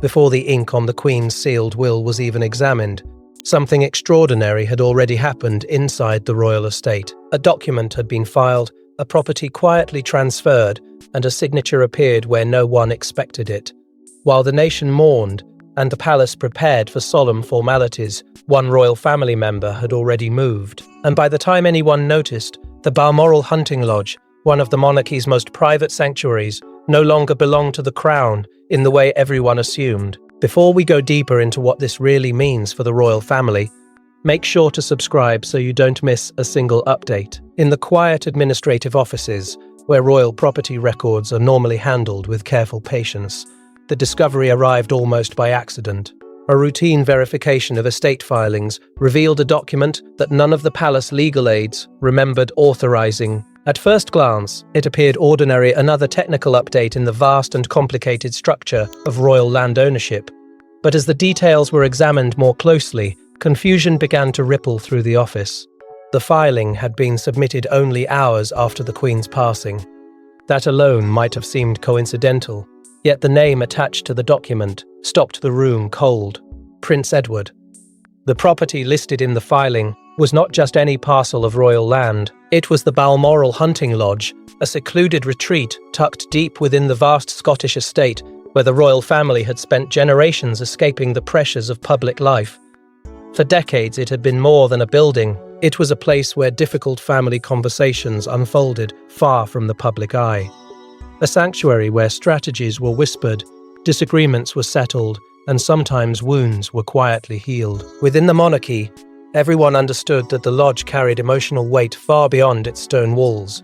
before the ink on the Queen's sealed will was even examined, something extraordinary had already happened inside the royal estate. A document had been filed, a property quietly transferred, and a signature appeared where no one expected it. While the nation mourned, and the palace prepared for solemn formalities, one royal family member had already moved. And by the time anyone noticed, the Balmoral hunting lodge, one of the monarchy's most private sanctuaries, no longer belonged to the crown in the way everyone assumed. Before we go deeper into what this really means for the royal family, make sure to subscribe so you don't miss a single update. In the quiet administrative offices, where royal property records are normally handled with careful patience, the discovery arrived almost by accident. A routine verification of estate filings revealed a document that none of the palace legal aides remembered authorizing. At first glance, it appeared ordinary, another technical update in the vast and complicated structure of royal land ownership. But as the details were examined more closely, confusion began to ripple through the office. The filing had been submitted only hours after the Queen's passing. That alone might have seemed coincidental. Yet the name attached to the document stopped the room cold. Prince Edward. The property listed in the filing was not just any parcel of royal land. It was the Balmoral hunting lodge, a secluded retreat tucked deep within the vast Scottish estate where the royal family had spent generations escaping the pressures of public life. For decades it had been more than a building. It was a place where difficult family conversations unfolded far from the public eye. A sanctuary where strategies were whispered, disagreements were settled, and sometimes wounds were quietly healed. Within the monarchy, everyone understood that the lodge carried emotional weight far beyond its stone walls.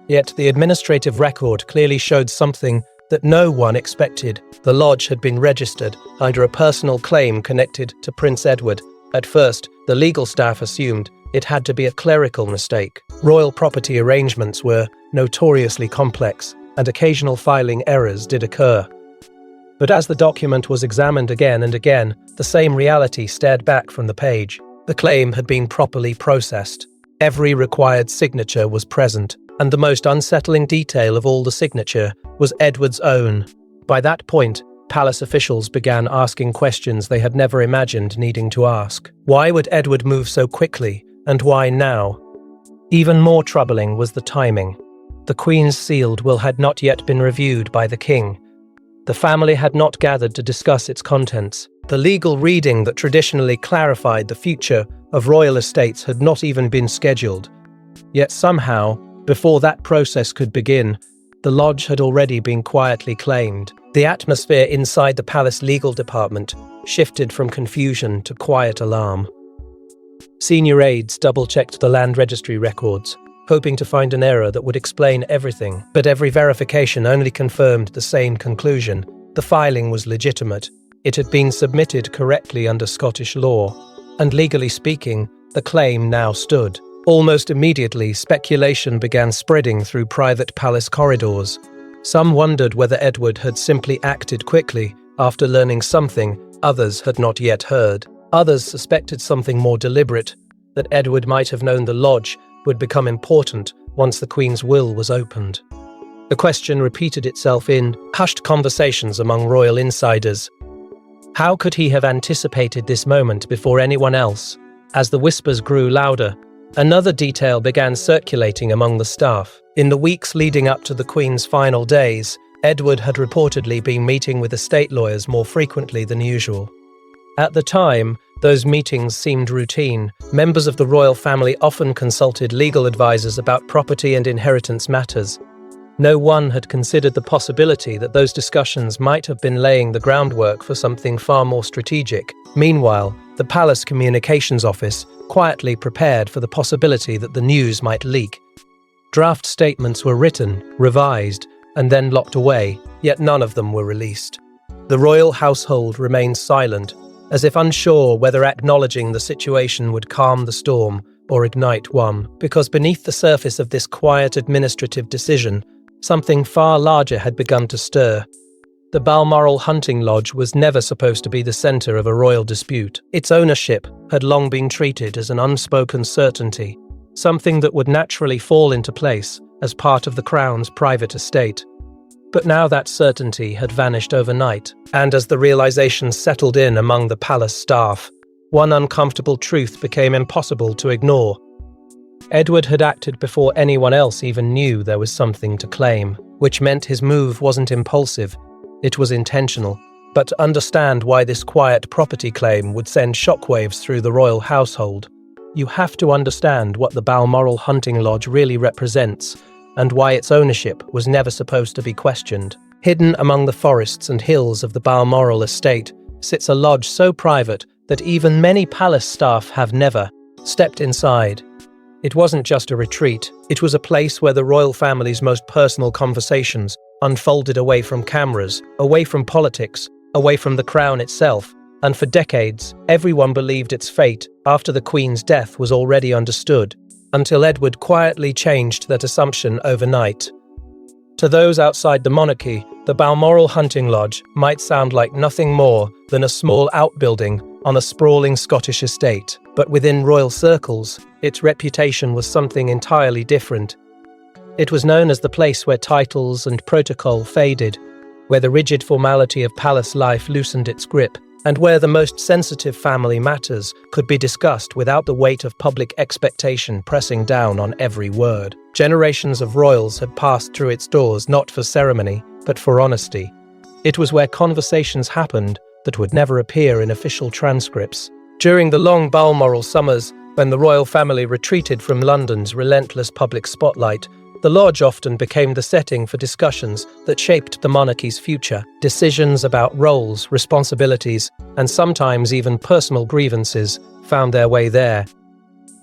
Yet the administrative record clearly showed something that no one expected. The lodge had been registered under a personal claim connected to Prince Edward. At first, the legal staff assumed it had to be a clerical mistake. Royal property arrangements were notoriously complex, and occasional filing errors did occur. But as the document was examined again and again, the same reality stared back from the page. The claim had been properly processed. Every required signature was present, and the most unsettling detail of all the signature was Edward's own. By that point, palace officials began asking questions they had never imagined needing to ask. Why would Edward move so quickly, and why now? Even more troubling was the timing. The Queen's sealed will had not yet been reviewed by the King. The family had not gathered to discuss its contents. The legal reading that traditionally clarified the future of royal estates had not even been scheduled. Yet somehow, before that process could begin, the lodge had already been quietly claimed. The atmosphere inside the palace legal department shifted from confusion to quiet alarm. Senior aides double-checked the land registry records, hoping to find an error that would explain everything. But every verification only confirmed the same conclusion. The filing was legitimate. It had been submitted correctly under Scottish law, and legally speaking, the claim now stood. Almost immediately, speculation began spreading through private palace corridors. Some wondered whether Edward had simply acted quickly after learning something others had not yet heard. Others suspected something more deliberate, that Edward might have known the lodge would become important once the Queen's will was opened. The question repeated itself in hushed conversations among royal insiders. How could he have anticipated this moment before anyone else? As the whispers grew louder, another detail began circulating among the staff. In the weeks leading up to the Queen's final days, Edward had reportedly been meeting with estate lawyers more frequently than usual. At the time, those meetings seemed routine. Members of the royal family often consulted legal advisors about property and inheritance matters. No one had considered the possibility that those discussions might have been laying the groundwork for something far more strategic. Meanwhile, the palace communications office quietly prepared for the possibility that the news might leak. Draft statements were written, revised, and then locked away, yet none of them were released. The royal household remained silent, as if unsure whether acknowledging the situation would calm the storm or ignite one, because beneath the surface of this quiet administrative decision, something far larger had begun to stir. The Balmoral hunting lodge was never supposed to be the center of a royal dispute. Its ownership had long been treated as an unspoken certainty, something that would naturally fall into place as part of the Crown's private estate. But now that certainty had vanished overnight, and as the realization settled in among the palace staff, one uncomfortable truth became impossible to ignore. Edward had acted before anyone else even knew there was something to claim, which meant his move wasn't impulsive, it was intentional. But to understand why this quiet property claim would send shockwaves through the royal household, you have to understand what the Balmoral hunting lodge really represents and why its ownership was never supposed to be questioned. Hidden among the forests and hills of the Balmoral estate sits a lodge so private that even many palace staff have never stepped inside. It wasn't just a retreat, it was a place where the royal family's most personal conversations unfolded away from cameras, away from politics, away from the crown itself, and for decades, everyone believed its fate after the Queen's death was already understood, until Edward quietly changed that assumption overnight. To those outside the monarchy, the Balmoral hunting lodge might sound like nothing more than a small outbuilding on a sprawling Scottish estate, but within royal circles, its reputation was something entirely different. It was known as the place where titles and protocol faded, where the rigid formality of palace life loosened its grip, and where the most sensitive family matters could be discussed without the weight of public expectation pressing down on every word. Generations of royals had passed through its doors not for ceremony, but for honesty. It was where conversations happened that would never appear in official transcripts. During the long Balmoral summers, when the royal family retreated from London's relentless public spotlight, the lodge often became the setting for discussions that shaped the monarchy's future. Decisions about roles, responsibilities, and sometimes even personal grievances found their way there.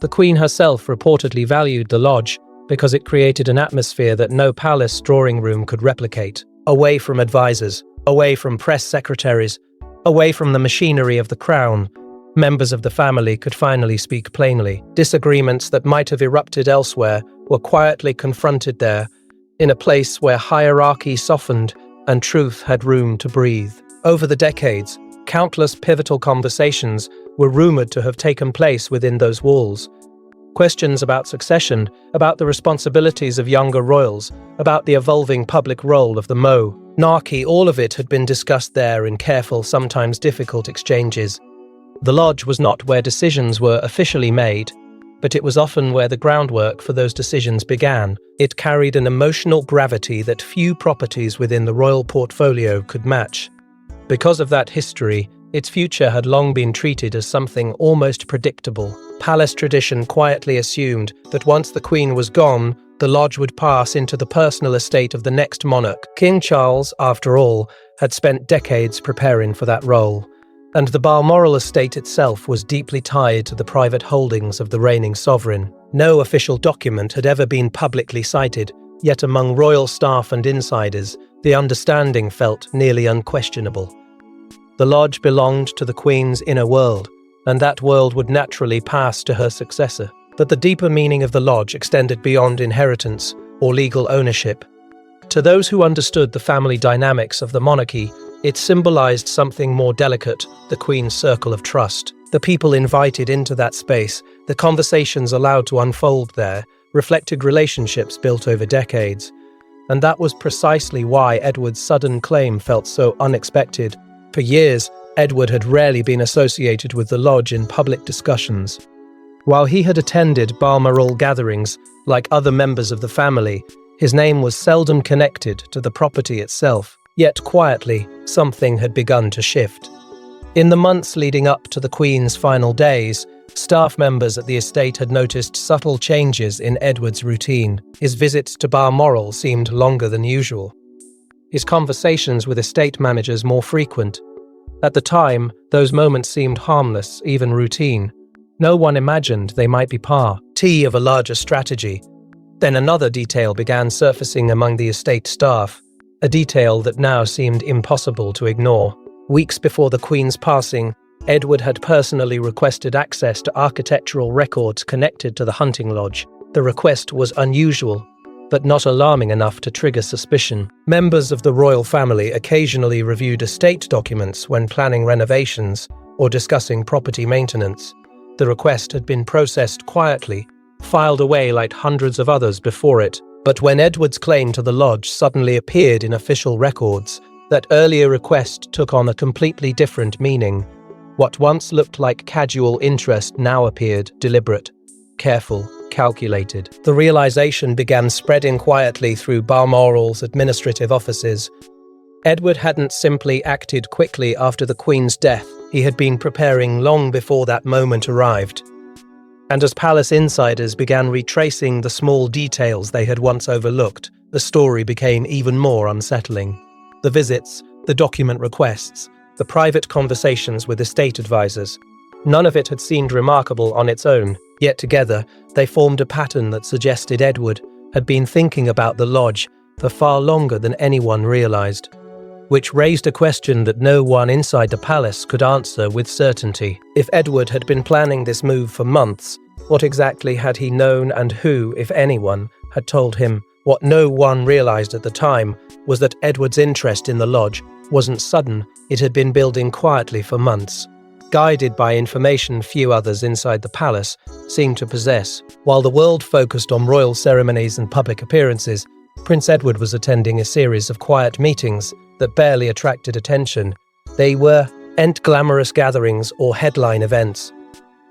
The Queen herself reportedly valued the lodge because it created an atmosphere that no palace drawing room could replicate. Away from advisors, away from press secretaries, away from the machinery of the crown, members of the family could finally speak plainly. Disagreements that might have erupted elsewhere were quietly confronted there, in a place where hierarchy softened and truth had room to breathe. Over the decades, countless pivotal conversations were rumored to have taken place within those walls. Questions about succession, about the responsibilities of younger royals, about the evolving public role of the monarchy, all of it had been discussed there in careful, sometimes difficult exchanges. The lodge was not where decisions were officially made, but it was often where the groundwork for those decisions began. It carried an emotional gravity that few properties within the royal portfolio could match. Because of that history, its future had long been treated as something almost predictable. Palace tradition quietly assumed that once the Queen was gone, the lodge would pass into the personal estate of the next monarch. King Charles, after all, had spent decades preparing for that role, and the Balmoral estate itself was deeply tied to the private holdings of the reigning sovereign. No official document had ever been publicly cited, yet among royal staff and insiders, the understanding felt nearly unquestionable. The lodge belonged to the Queen's inner world, and that world would naturally pass to her successor. But the deeper meaning of the lodge extended beyond inheritance or legal ownership. To those who understood the family dynamics of the monarchy, it symbolized something more delicate, the Queen's circle of trust. The people invited into that space, the conversations allowed to unfold there, reflected relationships built over decades. And that was precisely why Edward's sudden claim felt so unexpected. For years, Edward had rarely been associated with the lodge in public discussions. While he had attended Balmoral gatherings, like other members of the family, his name was seldom connected to the property itself. Yet quietly, something had begun to shift. In the months leading up to the Queen's final days, staff members at the estate had noticed subtle changes in Edward's routine. His visits to Balmoral seemed longer than usual. His conversations with estate managers more frequent. At the time, those moments seemed harmless, even routine. No one imagined they might be part of a larger strategy. Then another detail began surfacing among the estate staff, a detail that now seemed impossible to ignore. Weeks before the Queen's passing, Edward had personally requested access to architectural records connected to the hunting lodge. The request was unusual, but not alarming enough to trigger suspicion. Members of the royal family occasionally reviewed estate documents when planning renovations or discussing property maintenance. The request had been processed quietly, filed away like hundreds of others before it, But when Edward's claim to the lodge suddenly appeared in official records, that earlier request took on a completely different meaning. What once looked like casual interest now appeared deliberate, careful, calculated. The realization began spreading quietly through Balmoral's administrative offices. Edward hadn't simply acted quickly after the Queen's death, he had been preparing long before that moment arrived. And as palace insiders began retracing the small details they had once overlooked, the story became even more unsettling. The visits, the document requests, the private conversations with estate advisors. None of it had seemed remarkable on its own, yet together they formed a pattern that suggested Edward had been thinking about the lodge for far longer than anyone realized, which raised a question that no one inside the palace could answer with certainty. If Edward had been planning this move for months, what exactly had he known, and who, if anyone, had told him? What no one realized at the time was that Edward's interest in the lodge wasn't sudden, it had been building quietly for months, guided by information few others inside the palace seemed to possess. While the world focused on royal ceremonies and public appearances, Prince Edward was attending a series of quiet meetings that barely attracted attention. They weren't glamorous gatherings or headline events.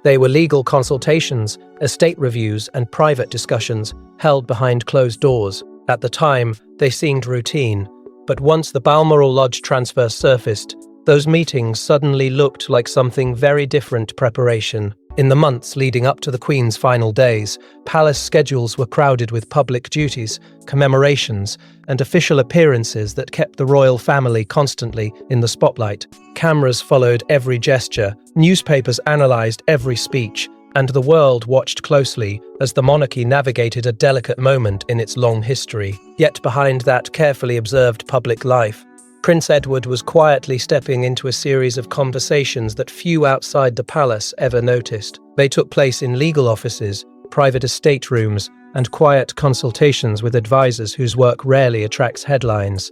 They were legal consultations, estate reviews, and private discussions held behind closed doors. At the time, they seemed routine, but once the Balmoral Lodge transfer surfaced, those meetings suddenly looked like something very different. Preparation. In the months leading up to the Queen's final days, palace schedules were crowded with public duties, commemorations, and official appearances that kept the royal family constantly in the spotlight. Cameras followed every gesture, newspapers analysed every speech, and the world watched closely as the monarchy navigated a delicate moment in its long history. Yet behind that carefully observed public life, Prince Edward was quietly stepping into a series of conversations that few outside the palace ever noticed. They took place in legal offices, private estate rooms, and quiet consultations with advisors whose work rarely attracts headlines.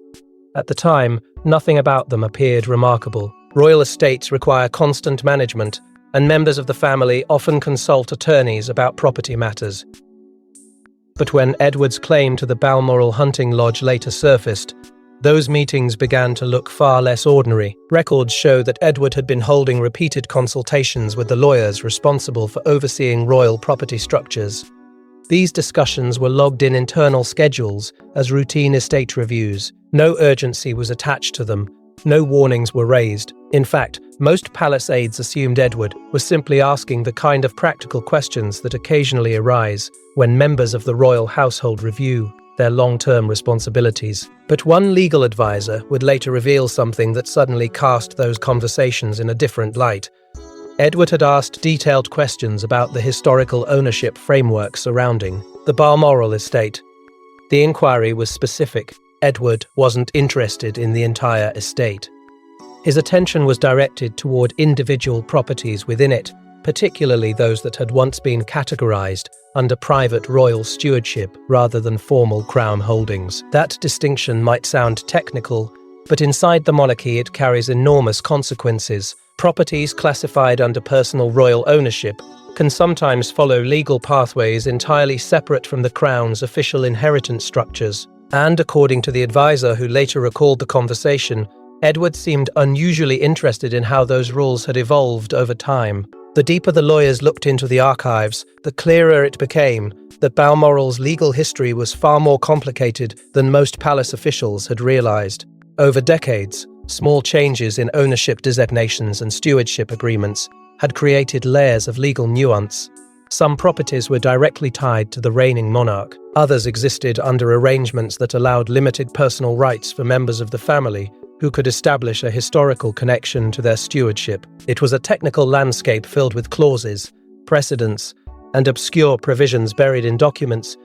At the time, nothing about them appeared remarkable. Royal estates require constant management, and members of the family often consult attorneys about property matters. But when Edward's claim to the Balmoral hunting lodge later surfaced, those meetings began to look far less ordinary. Records show that Edward had been holding repeated consultations with the lawyers responsible for overseeing royal property structures. These discussions were logged in internal schedules as routine estate reviews. No urgency was attached to them. No warnings were raised. In fact, most palace aides assumed Edward was simply asking the kind of practical questions that occasionally arise when members of the royal household review their long-term responsibilities. But one legal advisor would later reveal something that suddenly cast those conversations in a different light. Edward had asked detailed questions about the historical ownership framework surrounding the Balmoral estate. The inquiry was specific. Edward wasn't interested in the entire estate. His attention was directed toward individual properties within it, particularly those that had once been categorized under private royal stewardship rather than formal crown holdings. That distinction might sound technical, but inside the monarchy it carries enormous consequences. Properties classified under personal royal ownership can sometimes follow legal pathways entirely separate from the crown's official inheritance structures. And according to the advisor who later recalled the conversation, Edward seemed unusually interested in how those rules had evolved over time. The deeper the lawyers looked into the archives, the clearer it became that Balmoral's legal history was far more complicated than most palace officials had realized. Over decades, small changes in ownership designations and stewardship agreements had created layers of legal nuance. Some properties were directly tied to the reigning monarch. Others existed under arrangements that allowed limited personal rights for members of the family who could establish a historical connection to their stewardship. It was a technical landscape filled with clauses, precedents, and obscure provisions buried in documents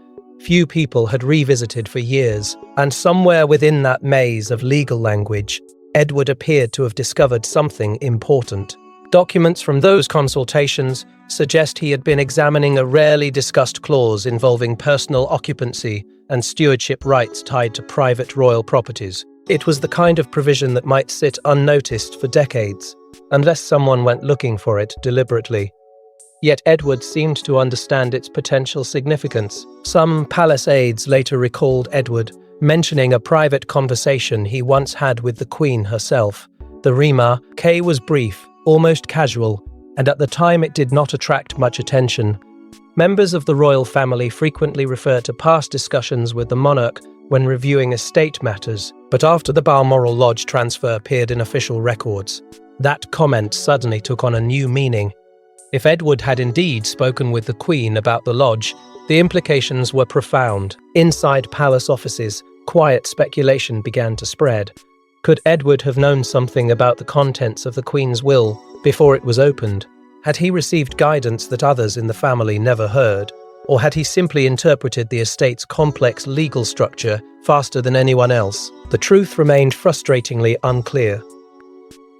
few people had revisited for years. And somewhere within that maze of legal language, Edward appeared to have discovered something important. Documents from those consultations suggest he had been examining a rarely discussed clause involving personal occupancy and stewardship rights tied to private royal properties. It was the kind of provision that might sit unnoticed for decades, unless someone went looking for it deliberately. Yet Edward seemed to understand its potential significance. Some palace aides later recalled Edward mentioning a private conversation he once had with the Queen herself. The remarque was brief, almost casual, and at the time it did not attract much attention. Members of the royal family frequently refer to past discussions with the monarch when reviewing estate matters, but after the Balmoral Lodge transfer appeared in official records, that comment suddenly took on a new meaning. If Edward had indeed spoken with the Queen about the lodge, the implications were profound. Inside palace offices, quiet speculation began to spread. Could Edward have known something about the contents of the Queen's will before it was opened? Had he received guidance that others in the family never heard? Or had he simply interpreted the estate's complex legal structure faster than anyone else? The truth remained frustratingly unclear.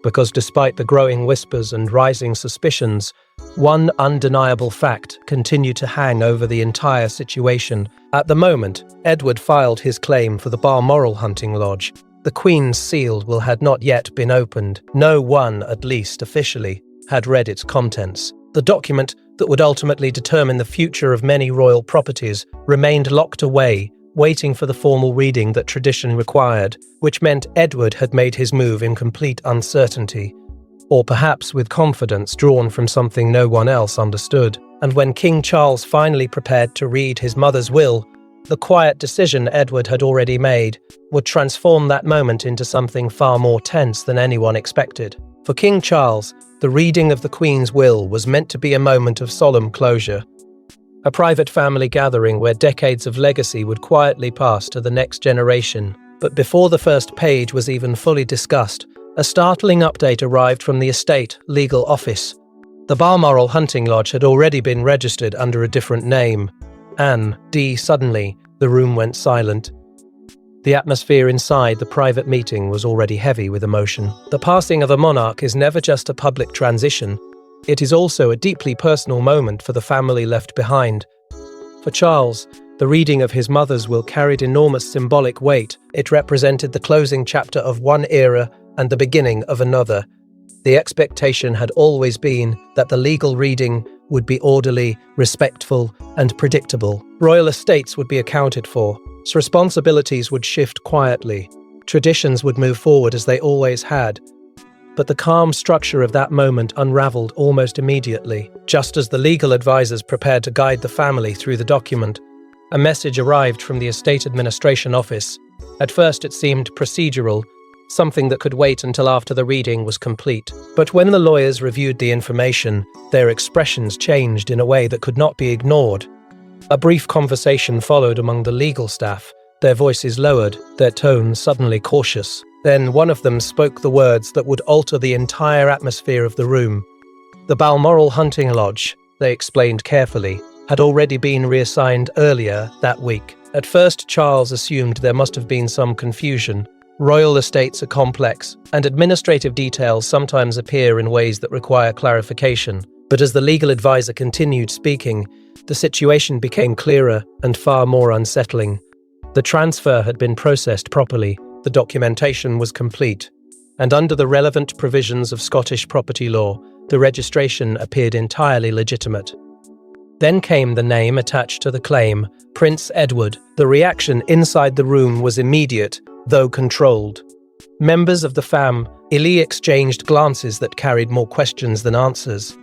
Because despite the growing whispers and rising suspicions, one undeniable fact continued to hang over the entire situation. At the moment, Edward filed his claim for the Balmoral hunting lodge. The Queen's sealed will had not yet been opened. No one, at least officially, had read its contents. The document that would ultimately determine the future of many royal properties remained locked away, waiting for the formal reading that tradition required, which meant Edward had made his move in complete uncertainty, or perhaps with confidence drawn from something no one else understood. And when King Charles finally prepared to read his mother's will, the quiet decision Edward had already made would transform that moment into something far more tense than anyone expected. For King Charles, the reading of the Queen's will was meant to be a moment of solemn closure, a private family gathering where decades of legacy would quietly pass to the next generation. But before the first page was even fully discussed, a startling update arrived from the estate legal office. The Balmoral hunting lodge had already been registered under a different name. Anne D. Suddenly, the room went silent. The atmosphere inside the private meeting was already heavy with emotion. The passing of a monarch is never just a public transition. It is also a deeply personal moment for the family left behind. For Charles, the reading of his mother's will carried enormous symbolic weight. It represented the closing chapter of one era and the beginning of another. The expectation had always been that the legal reading would be orderly, respectful, and predictable. Royal estates would be accounted for. Responsibilities would shift quietly. Traditions would move forward as they always had. But the calm structure of that moment unraveled almost immediately. Just as the legal advisors prepared to guide the family through the document, a message arrived from the estate administration office. At first it seemed procedural, something that could wait until after the reading was complete. But when the lawyers reviewed the information, their expressions changed in a way that could not be ignored. A brief conversation followed among the legal staff, their voices lowered, their tones suddenly cautious. Then one of them spoke the words that would alter the entire atmosphere of the room. The Balmoral hunting lodge, they explained carefully, had already been reassigned earlier that week. At first, Charles assumed there must have been some confusion. Royal estates are complex, and administrative details sometimes appear in ways that require clarification. But as the legal advisor continued speaking, the situation became clearer and far more unsettling. The transfer had been processed properly, the documentation was complete, and under the relevant provisions of Scottish property law, the registration appeared entirely legitimate. Then came the name attached to the claim, Prince Edward. The reaction inside the room was immediate, though controlled. Members of the family exchanged glances that carried more questions than answers.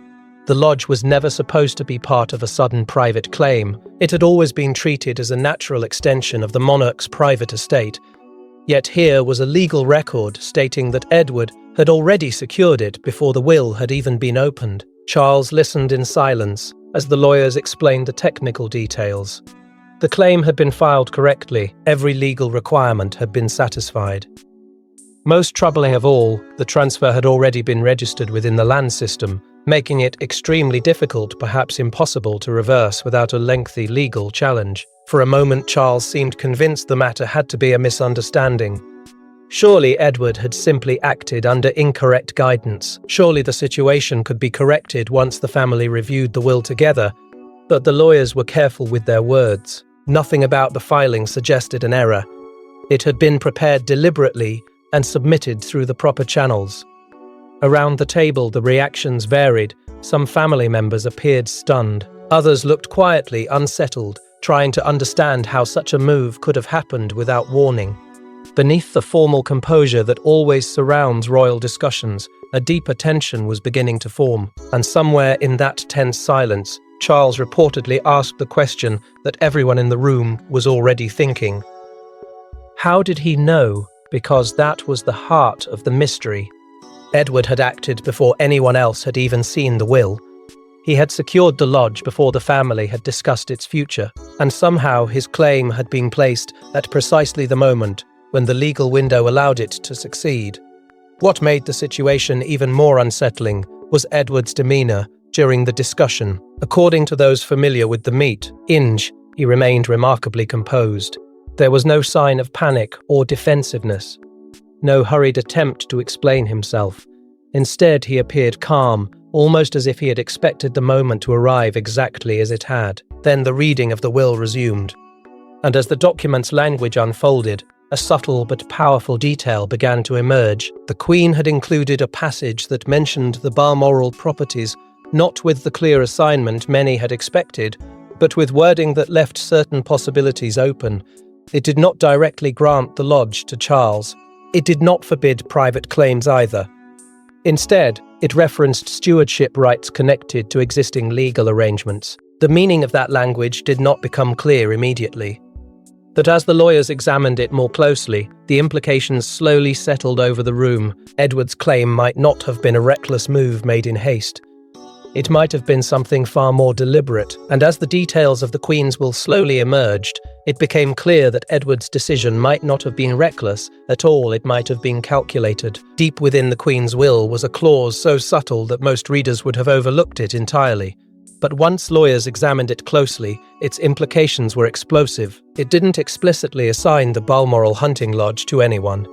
The lodge was never supposed to be part of a sudden private claim. It had always been treated as a natural extension of the monarch's private estate. Yet here was a legal record stating that Edward had already secured it before the will had even been opened. Charles listened in silence as the lawyers explained the technical details. The claim had been filed correctly. Every legal requirement had been satisfied. Most troubling of all, the transfer had already been registered within the land system, making it extremely difficult, perhaps impossible, to reverse without a lengthy legal challenge. For a moment, Charles seemed convinced the matter had to be a misunderstanding. Surely Edward had simply acted under incorrect guidance. Surely the situation could be corrected once the family reviewed the will together. But the lawyers were careful with their words. Nothing about the filing suggested an error. It had been prepared deliberately and submitted through the proper channels. Around the table, the reactions varied. Some family members appeared stunned. Others looked quietly unsettled, trying to understand how such a move could have happened without warning. Beneath the formal composure that always surrounds royal discussions, a deeper tension was beginning to form, and somewhere in that tense silence, Charles reportedly asked the question that everyone in the room was already thinking. How did he know? Because that was the heart of the mystery. Edward had acted before anyone else had even seen the will. He had secured the lodge before the family had discussed its future, and somehow his claim had been placed at precisely the moment when the legal window allowed it to succeed. What made the situation even more unsettling was Edward's demeanour during the discussion. According to those familiar with the meet, he remained remarkably composed. There was no sign of panic or defensiveness, no hurried attempt to explain himself. Instead, he appeared calm, almost as if he had expected the moment to arrive exactly as it had. Then the reading of the will resumed, and as the document's language unfolded, a subtle but powerful detail began to emerge. The Queen had included a passage that mentioned the Balmoral properties, not with the clear assignment many had expected, but with wording that left certain possibilities open. It did not directly grant the lodge to Charles. It did not forbid private claims either. Instead, it referenced stewardship rights connected to existing legal arrangements. The meaning of that language did not become clear immediately. But as the lawyers examined it more closely, the implications slowly settled over the room. Edward's claim might not have been a reckless move made in haste. It might have been something far more deliberate, and as the details of the Queen's will slowly emerged, it became clear that Edward's decision might not have been reckless at all. It might have been calculated. Deep within the Queen's will was a clause so subtle that most readers would have overlooked it entirely. But once lawyers examined it closely, its implications were explosive. It didn't explicitly assign the Balmoral hunting lodge to anyone.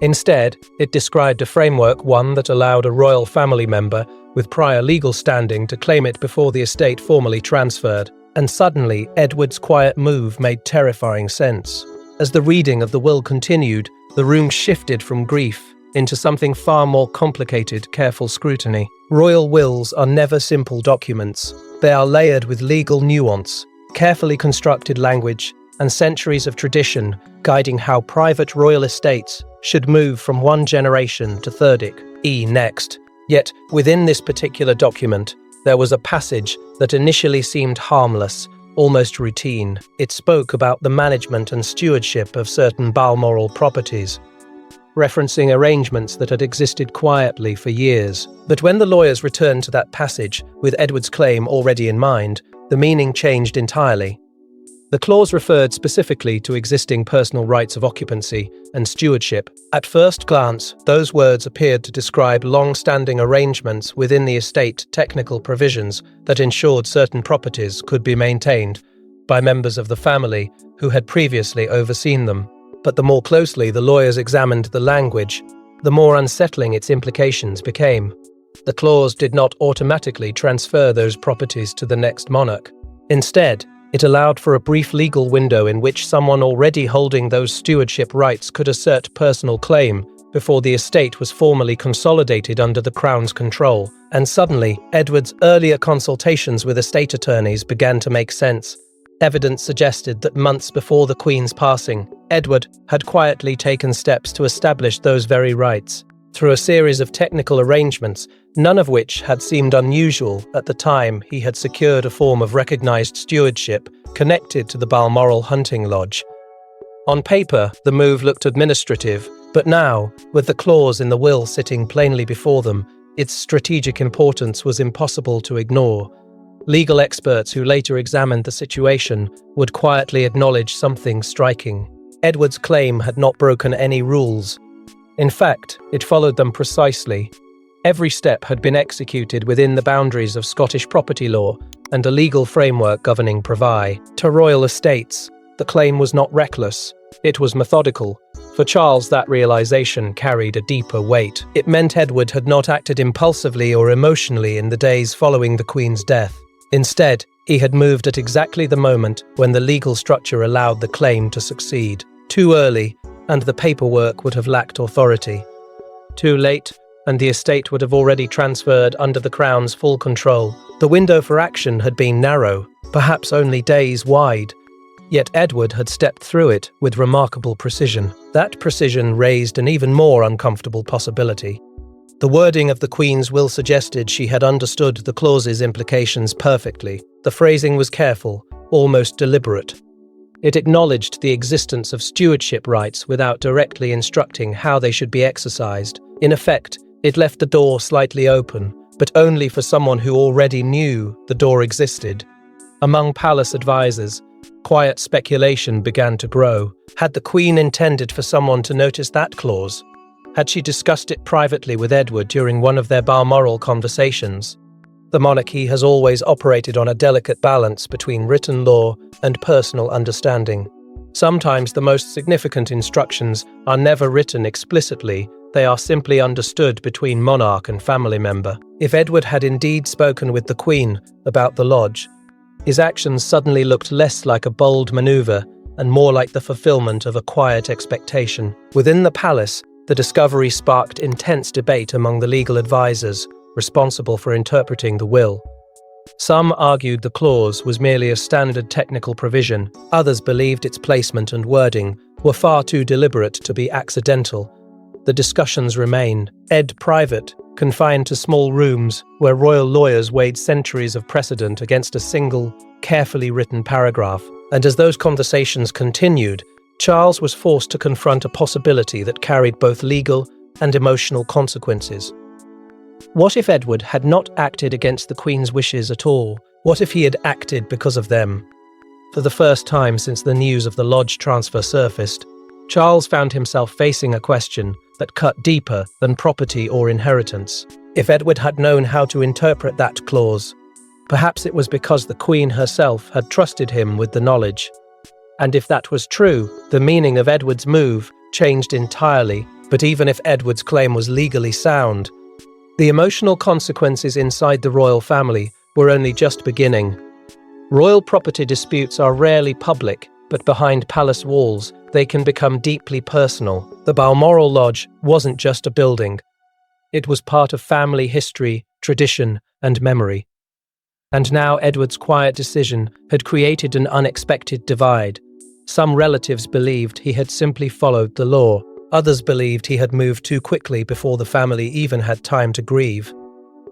Instead, it described a framework, one that allowed a royal family member with prior legal standing to claim it before the estate formally transferred. And suddenly, Edward's quiet move made terrifying sense. As the reading of the will continued, the room shifted from grief into something far more complicated, careful scrutiny. Royal wills are never simple documents. They are layered with legal nuance, carefully constructed language, and centuries of tradition guiding how private royal estates should move from one generation to next. Yet, within this particular document, there was a passage that initially seemed harmless, almost routine. It spoke about the management and stewardship of certain Balmoral properties, referencing arrangements that had existed quietly for years. But when the lawyers returned to that passage, with Edward's claim already in mind, the meaning changed entirely. The clause referred specifically to existing personal rights of occupancy and stewardship. At first glance, those words appeared to describe long-standing arrangements within the estate, technical provisions that ensured certain properties could be maintained by members of the family who had previously overseen them. But the more closely the lawyers examined the language, the more unsettling its implications became. The clause did not automatically transfer those properties to the next monarch. Instead, it allowed for a brief legal window in which someone already holding those stewardship rights could assert personal claim before the estate was formally consolidated under the Crown's control. And suddenly, Edward's earlier consultations with estate attorneys began to make sense. Evidence suggested that months before the Queen's passing, Edward had quietly taken steps to establish those very rights. Through a series of technical arrangements, none of which had seemed unusual at the time, he had secured a form of recognized stewardship connected to the Balmoral hunting lodge. On paper, the move looked administrative, but now, with the clause in the will sitting plainly before them, its strategic importance was impossible to ignore. Legal experts who later examined the situation would quietly acknowledge something striking. Edward's claim had not broken any rules. In fact, it followed them precisely. Every step had been executed within the boundaries of Scottish property law and a legal framework governing privacy. To royal estates, the claim was not reckless, it was methodical. For Charles, that realization carried a deeper weight. It meant Edward had not acted impulsively or emotionally in the days following the Queen's death. Instead, he had moved at exactly the moment when the legal structure allowed the claim to succeed. Too early, and the paperwork would have lacked authority. Too late, and the estate would have already transferred under the Crown's full control. The window for action had been narrow, perhaps only days wide, yet Edward had stepped through it with remarkable precision. That precision raised an even more uncomfortable possibility. The wording of the Queen's will suggested she had understood the clause's implications perfectly. The phrasing was careful, almost deliberate. It acknowledged the existence of stewardship rights without directly instructing how they should be exercised. In effect, it left the door slightly open, but only for someone who already knew the door existed. Among palace advisors, quiet speculation began to grow. Had the Queen intended for someone to notice that clause? Had she discussed it privately with Edward during one of their Balmoral conversations? The monarchy has always operated on a delicate balance between written law and personal understanding. Sometimes the most significant instructions are never written explicitly, they are simply understood between monarch and family member. If Edward had indeed spoken with the Queen about the lodge, his actions suddenly looked less like a bold maneuver and more like the fulfillment of a quiet expectation. Within the palace, the discovery sparked intense debate among the legal advisors responsible for interpreting the will. Some argued the clause was merely a standard technical provision. Others believed its placement and wording were far too deliberate to be accidental. The discussions remained. Private, confined to small rooms where royal lawyers weighed centuries of precedent against a single, carefully written paragraph. And as those conversations continued, Charles was forced to confront a possibility that carried both legal and emotional consequences. What if Edward had not acted against the Queen's wishes at all? What if he had acted because of them? For the first time since the news of the lodge transfer surfaced, Charles found himself facing a question that cut deeper than property or inheritance. If Edward had known how to interpret that clause, perhaps it was because the Queen herself had trusted him with the knowledge. And if that was true, the meaning of Edward's move changed entirely. But even if Edward's claim was legally sound, the emotional consequences inside the royal family were only just beginning. Royal property disputes are rarely public, but behind palace walls, they can become deeply personal. The Balmoral Lodge wasn't just a building. It was part of family history, tradition, and memory. And now Edward's quiet decision had created an unexpected divide. Some relatives believed he had simply followed the law. Others believed he had moved too quickly before the family even had time to grieve.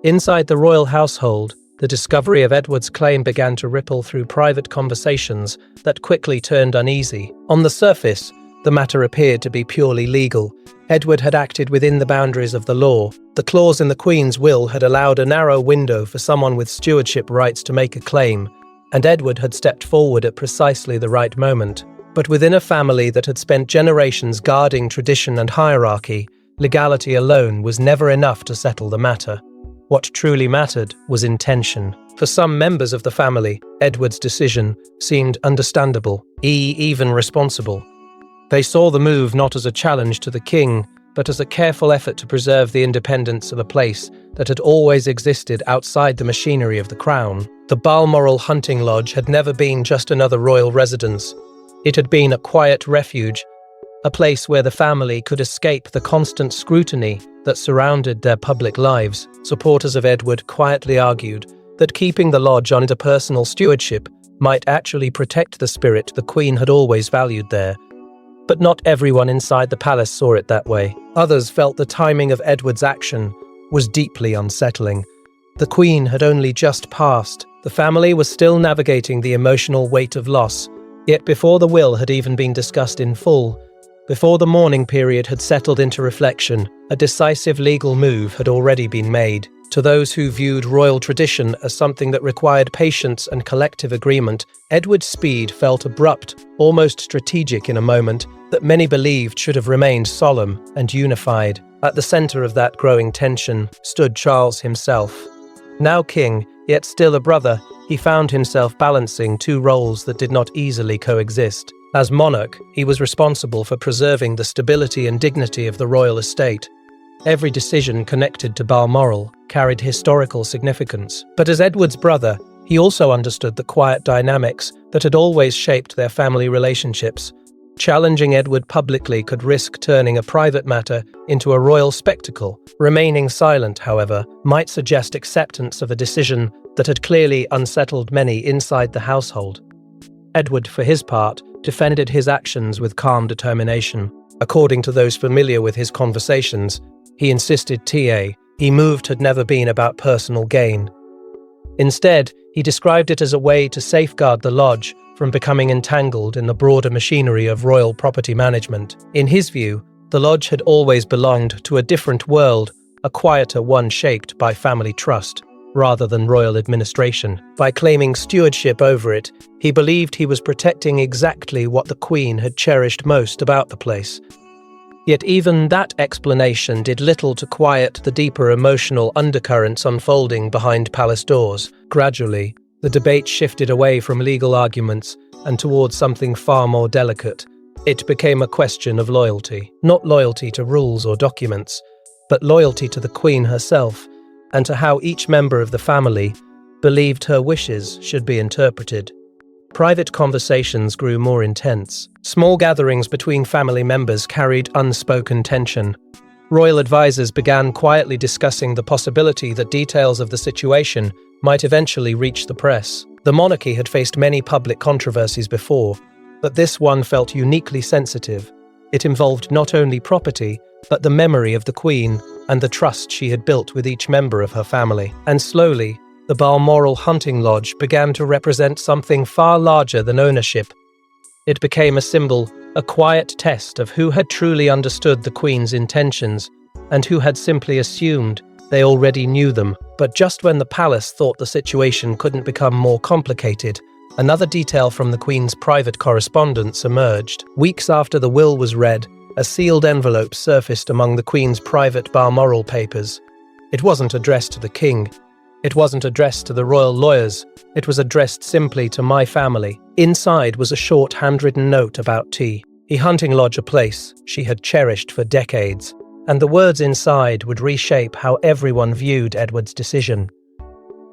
Inside the royal household, the discovery of Edward's claim began to ripple through private conversations that quickly turned uneasy. On the surface, the matter appeared to be purely legal. Edward had acted within the boundaries of the law. The clause in the Queen's will had allowed a narrow window for someone with stewardship rights to make a claim, and Edward had stepped forward at precisely the right moment. But within a family that had spent generations guarding tradition and hierarchy, legality alone was never enough to settle the matter. What truly mattered was intention. For some members of the family, Edward's decision seemed understandable, even responsible. They saw the move not as a challenge to the king, but as a careful effort to preserve the independence of a place that had always existed outside the machinery of the crown. The Balmoral hunting lodge had never been just another royal residence. It had been a quiet refuge, a place where the family could escape the constant scrutiny that surrounded their public lives. Supporters of Edward quietly argued that keeping the lodge under personal stewardship might actually protect the spirit the Queen had always valued there. But not everyone inside the palace saw it that way. Others felt the timing of Edward's action was deeply unsettling. The Queen had only just passed. The family was still navigating the emotional weight of loss. Yet before the will had even been discussed in full, before the mourning period had settled into reflection, a decisive legal move had already been made. To those who viewed royal tradition as something that required patience and collective agreement, Edward's speed felt abrupt, almost strategic in a moment that many believed should have remained solemn and unified. At the center of that growing tension stood Charles himself. Now king, yet still a brother, he found himself balancing two roles that did not easily coexist. As monarch, he was responsible for preserving the stability and dignity of the royal estate. Every decision connected to Balmoral carried historical significance. But as Edward's brother, he also understood the quiet dynamics that had always shaped their family relationships. Challenging Edward publicly could risk turning a private matter into a royal spectacle. Remaining silent, however, might suggest acceptance of a decision that had clearly unsettled many inside the household. Edward, for his part, defended his actions with calm determination. According to those familiar with his conversations, he insisted he moved had never been about personal gain. Instead, he described it as a way to safeguard the lodge from becoming entangled in the broader machinery of royal property management. In his view, the lodge had always belonged to a different world, a quieter one shaped by family trust, rather than royal administration. By claiming stewardship over it, he believed he was protecting exactly what the Queen had cherished most about the place. Yet even that explanation did little to quiet the deeper emotional undercurrents unfolding behind palace doors. Gradually, the debate shifted away from legal arguments and towards something far more delicate. It became a question of loyalty. Not loyalty to rules or documents, but loyalty to the Queen herself, and to how each member of the family believed her wishes should be interpreted. Private conversations grew more intense. Small gatherings between family members carried unspoken tension. Royal advisors began quietly discussing the possibility that details of the situation might eventually reach the press. The monarchy had faced many public controversies before, but this one felt uniquely sensitive. It involved not only property, but the memory of the Queen and the trust she had built with each member of her family. And slowly, the Balmoral hunting lodge began to represent something far larger than ownership. It became a symbol, a quiet test of who had truly understood the Queen's intentions and who had simply assumed they already knew them. But just when the palace thought the situation couldn't become more complicated, another detail from the Queen's private correspondence emerged. Weeks after the will was read, a sealed envelope surfaced among the Queen's private Balmoral papers. It wasn't addressed to the King. It wasn't addressed to the royal lawyers. It was addressed simply to my family. Inside was a short handwritten note about T. Hunting Lodge, a place she had cherished for decades, and the words inside would reshape how everyone viewed Edward's decision.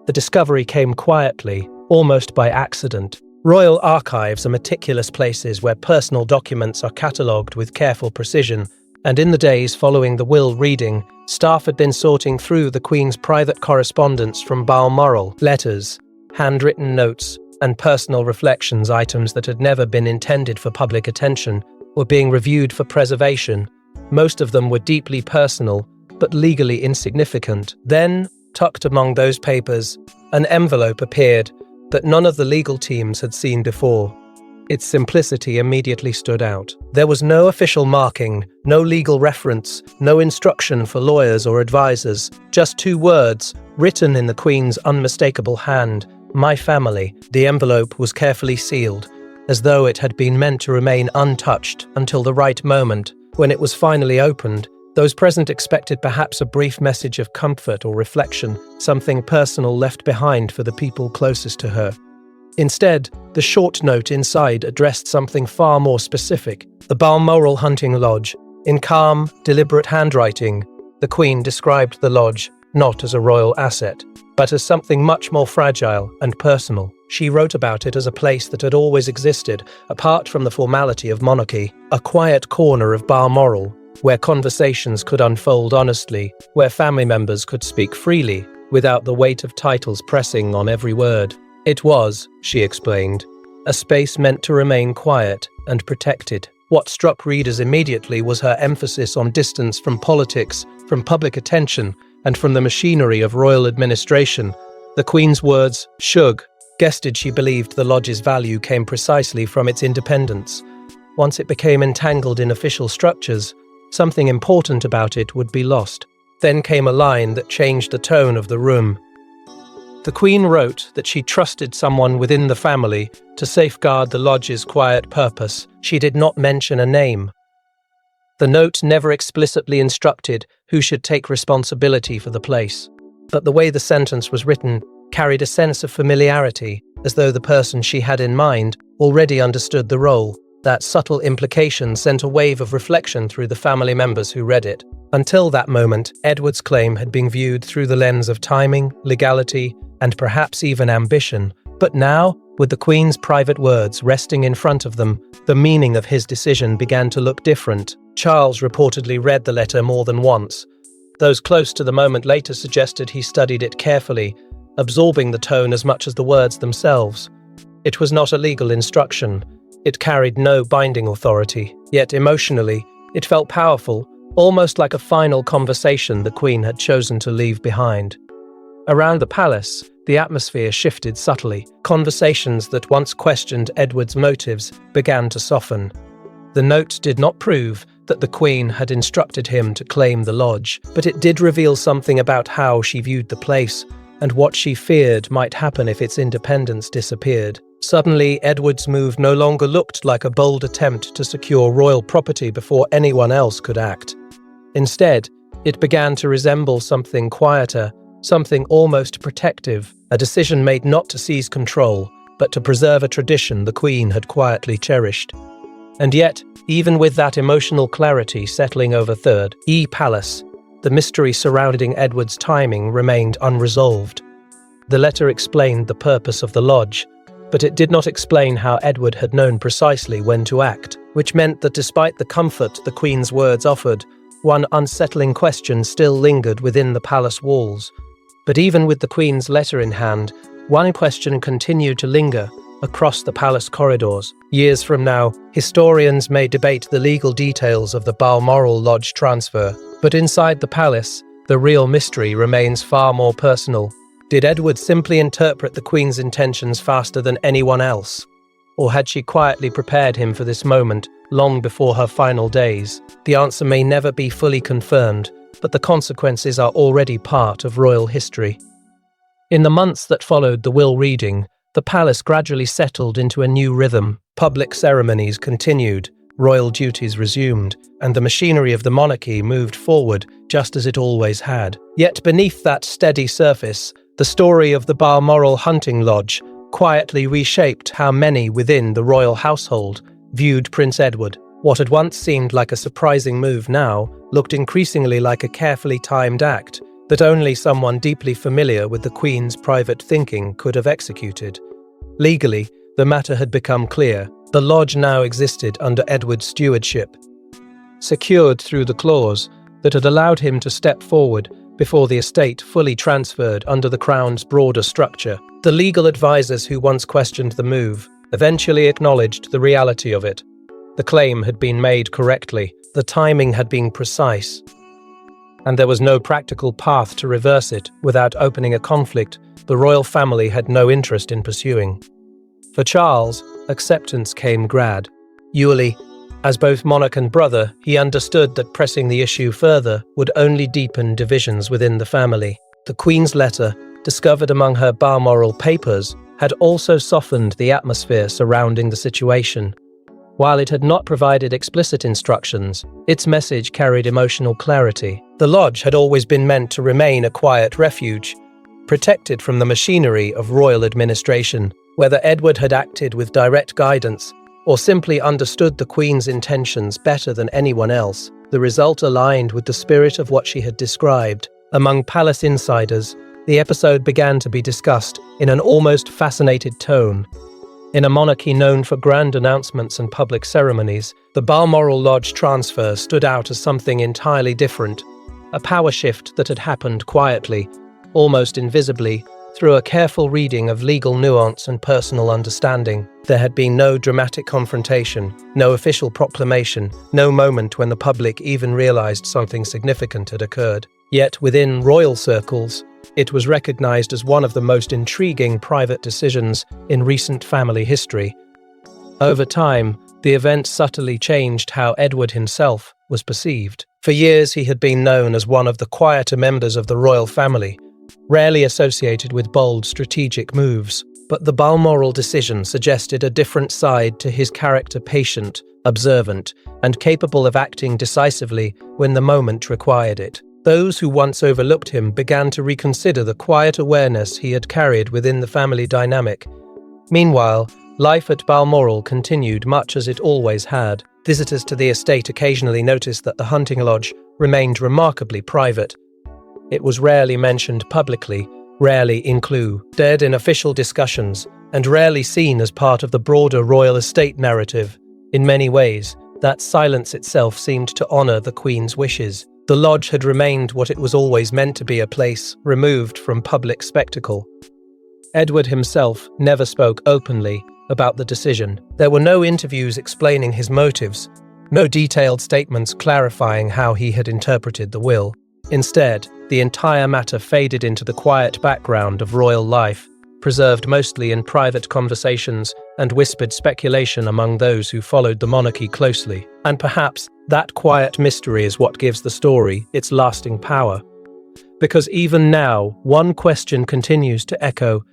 The discovery came quietly, almost by accident. Royal archives are meticulous places where personal documents are catalogued with careful precision, and in the days following the will reading, staff had been sorting through the Queen's private correspondence from Balmoral. Letters, handwritten notes, and personal reflections, items that had never been intended for public attention, were being reviewed for preservation. Most of them were deeply personal, but legally insignificant. Then, tucked among those papers, an envelope appeared that none of the legal teams had seen before. Its simplicity immediately stood out. There was no official marking, no legal reference, no instruction for lawyers or advisors, just two words, written in the Queen's unmistakable hand: "My family." The envelope was carefully sealed, as though it had been meant to remain untouched until the right moment. When it was finally opened, those present expected perhaps a brief message of comfort or reflection, something personal left behind for the people closest to her. Instead, the short note inside addressed something far more specific: the Balmoral hunting lodge. In calm, deliberate handwriting, the Queen described the lodge not as a royal asset, but as something much more fragile and personal. She wrote about it as a place that had always existed, apart from the formality of monarchy, a quiet corner of Balmoral, where conversations could unfold honestly, where family members could speak freely, without the weight of titles pressing on every word. It was, she explained, a space meant to remain quiet and protected. What struck readers immediately was her emphasis on distance from politics, from public attention, and from the machinery of royal administration. The Queen's words, "shug," guessed she believed the lodge's value came precisely from its independence. Once it became entangled in official structures, something important about it would be lost. Then came a line that changed the tone of the room. The Queen wrote that she trusted someone within the family to safeguard the lodge's quiet purpose. She did not mention a name. The note never explicitly instructed who should take responsibility for the place, but the way the sentence was written carried a sense of familiarity, as though the person she had in mind already understood the role. That subtle implication sent a wave of reflection through the family members who read it. Until that moment, Edward's claim had been viewed through the lens of timing, legality, and perhaps even ambition. But now, With the Queen's private words resting in front of them, the meaning of his decision began to look different. Charles reportedly read the letter more than once. Those close to the moment later suggested he studied it carefully, absorbing the tone as much as the words themselves. It was not a legal instruction. It carried no binding authority. Yet emotionally, it felt powerful, almost like a final conversation the Queen had chosen to leave behind. Around the palace, the atmosphere shifted subtly. Conversations that once questioned Edward's motives began to soften. The note did not prove that the Queen had instructed him to claim the lodge, but it did reveal something about how she viewed the place and what she feared might happen if its independence disappeared. Suddenly, Edward's move no longer looked like a bold attempt to secure royal property before anyone else could act. Instead, it began to resemble something quieter, something almost protective, a decision made not to seize control, but to preserve a tradition the Queen had quietly cherished. And yet, even with that emotional clarity settling over Third Palace, the mystery surrounding Edward's timing remained unresolved. The letter explained the purpose of the lodge, but it did not explain how Edward had known precisely when to act, which meant that despite the comfort the Queen's words offered, one unsettling question still lingered within the palace walls. But even with the Queen's letter in hand, one question continued to linger across the palace corridors. Years from now, historians may debate the legal details of the Balmoral lodge transfer, but inside the palace, the real mystery remains far more personal. Did Edward simply interpret the Queen's intentions faster than anyone else? Or had she quietly prepared him for this moment long before her final days? The answer may never be fully confirmed, but the consequences are already part of royal history. In the months that followed the will reading, the palace gradually settled into a new rhythm. Public ceremonies continued, royal duties resumed, and the machinery of the monarchy moved forward just as it always had. Yet beneath that steady surface, the story of the Balmoral hunting lodge quietly reshaped how many within the royal household viewed Prince Edward. What had once seemed like a surprising move now looked increasingly like a carefully timed act that only someone deeply familiar with the Queen's private thinking could have executed. Legally, the matter had become clear. The lodge now existed under Edward's stewardship, secured through the clause that had allowed him to step forward before the estate fully transferred under the Crown's broader structure. The legal advisors who once questioned the move eventually acknowledged the reality of it. The claim had been made correctly, the timing had been precise, and there was no practical path to reverse it without opening a conflict the royal family had no interest in pursuing. For Charles, acceptance came gradually. As both monarch and brother, he understood that pressing the issue further would only deepen divisions within the family. The Queen's letter, discovered among her Balmoral papers, had also softened the atmosphere surrounding the situation. While it had not provided explicit instructions, its message carried emotional clarity. The lodge had always been meant to remain a quiet refuge, protected from the machinery of royal administration. Whether Edward had acted with direct guidance or simply understood the Queen's intentions better than anyone else, the result aligned with the spirit of what she had described. Among palace insiders, the episode began to be discussed in an almost fascinated tone. In a monarchy known for grand announcements and public ceremonies, the Balmoral Lodge transfer stood out as something entirely different, a power shift that had happened quietly, almost invisibly, through a careful reading of legal nuance and personal understanding. There had been no dramatic confrontation, no official proclamation, no moment when the public even realized something significant had occurred. Yet within royal circles, it was recognized as one of the most intriguing private decisions in recent family history. Over time, the event subtly changed how Edward himself was perceived. For years, he had been known as one of the quieter members of the royal family, rarely associated with bold strategic moves. But the Balmoral decision suggested a different side to his character: patient, observant, and capable of acting decisively when the moment required it. Those who once overlooked him began to reconsider the quiet awareness he had carried within the family dynamic. Meanwhile, life at Balmoral continued much as it always had. Visitors to the estate occasionally noticed that the hunting lodge remained remarkably private. It was rarely mentioned publicly, rarely included in official discussions, and rarely seen as part of the broader royal estate narrative. In many ways, that silence itself seemed to honour the Queen's wishes. The lodge had remained what it was always meant to be, a place removed from public spectacle. Edward himself never spoke openly about the decision. There were no interviews explaining his motives, no detailed statements clarifying how he had interpreted the will. Instead, the entire matter faded into the quiet background of royal life, preserved mostly in private conversations and whispered speculation among those who followed the monarchy closely. And perhaps that quiet mystery is what gives the story its lasting power. Because even now, one question continues to echo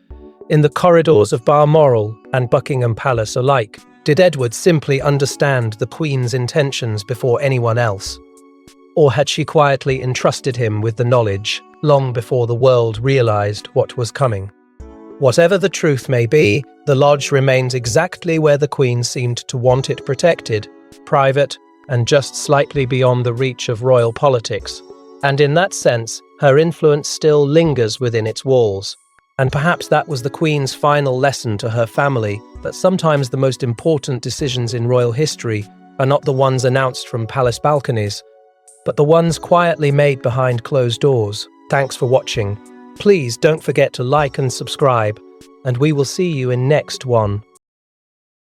in the corridors of Balmoral and Buckingham Palace alike. Did Edward simply understand the Queen's intentions before anyone else? Or had she quietly entrusted him with the knowledge long before the world realized what was coming? Whatever the truth may be, the lodge remains exactly where the Queen seemed to want it protected, private, and just slightly beyond the reach of royal politics. And in that sense, her influence still lingers within its walls. And perhaps that was the Queen's final lesson to her family, that sometimes the most important decisions in royal history are not the ones announced from palace balconies, but the ones quietly made behind closed doors. Thanks for watching. Please don't forget to like and subscribe, and we will see you in next one.